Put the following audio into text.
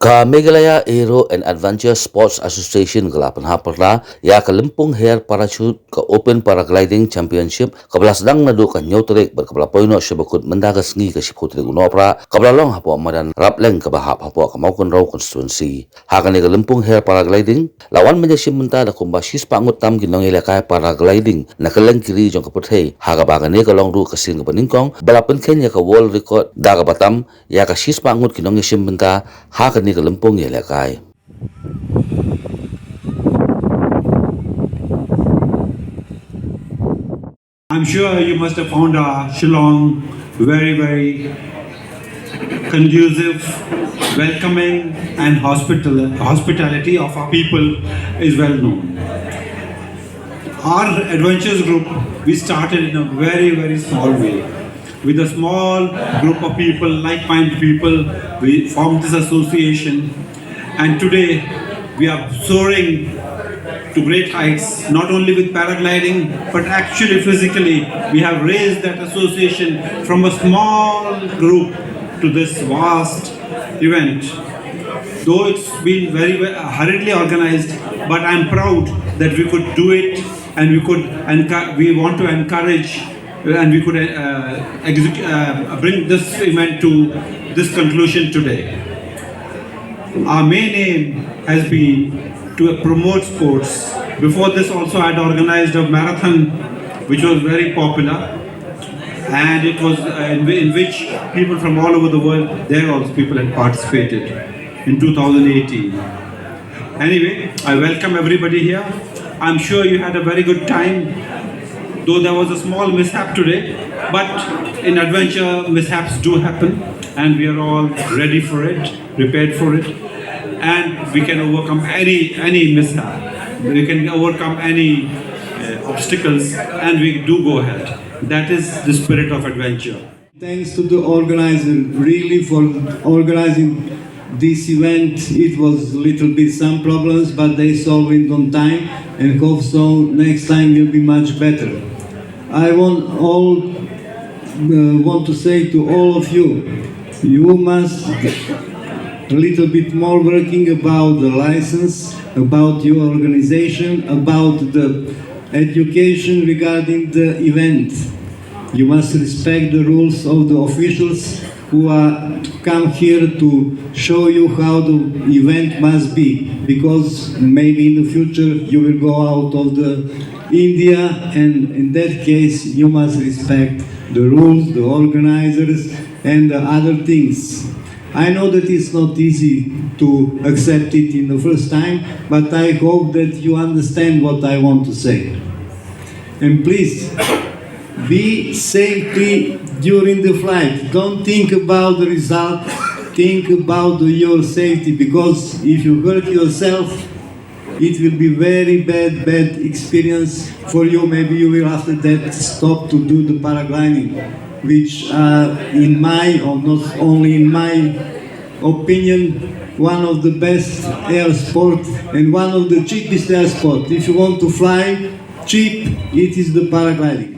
Ka Meghalaya Aero and Adventure Sports Association ka Pynhap Pyrda ya ka Limpung Hair Parachute ka Open Paragliding Championship kabla sedang nadu ka nyotrik berkabla poino syabakut mendagas ngi ka siputri gunopra kabla long hapo madan rapleng ka bahap hapo ka maukun raw constituency hakan ka Limpung Hair Paragliding lawan menjasim menta da kumbasis pangut tam ginong ilakai paragliding na kaleng kiri jong kaputhe haga bagane ka long ru ka sin ka paningkong bala Pynkhein ya ka world record da ka batam ya ka sis pangut ginong yasim menta hakan ni ka Limpung ilakai. I'm sure you must have found Shillong very conducive, welcoming, and hospitality of our people is well known. Our adventures group, we started in a very small way. With a small group of people, like-minded people, we formed this association, and today we are soaring to great heights, not only with paragliding, but actually physically. We have raised that association from a small group to this vast event. Though it's been very hurriedly organized, but I'm proud that we could do it, and we want to encourage, and we could bring this event to this conclusion today. Our main aim has been to promote sports. Before this also I had organized a marathon which was very popular, and it was in which people from all over the world, there also people had participated in 2018. Anyway, I welcome everybody here. I'm sure you had a very good time, though there was a small mishap today, but in adventure mishaps do happen, and we are all ready for it, prepared for it, and we can overcome any mishap. We can overcome any obstacles, and we do go ahead. That is the spirit of adventure. Thanks to the organizer, really, for organizing this event. It was a little bit some problems, but they solved it on time, and hope so next time will be much better. I want to say to all of you, you must a little bit more working about the license, about your organization, about the education regarding the event. You must respect the rules of the officials who are come here to show you how the event must be, because maybe in the future you will go out of the India, and in that case you must respect the rules, the organizers, and the other things. I know that it's not easy to accept it in the first time, but I hope that you understand what I want to say. And please, be safely during the flight. Don't think about the result, think about your safety, because if you hurt yourself, it will be very bad experience for you. Maybe you will after that stop to do the paragliding, which in my, or not only in my opinion, one of the best air sport and one of the cheapest air sport. If you want to fly cheap, it is the paragliding.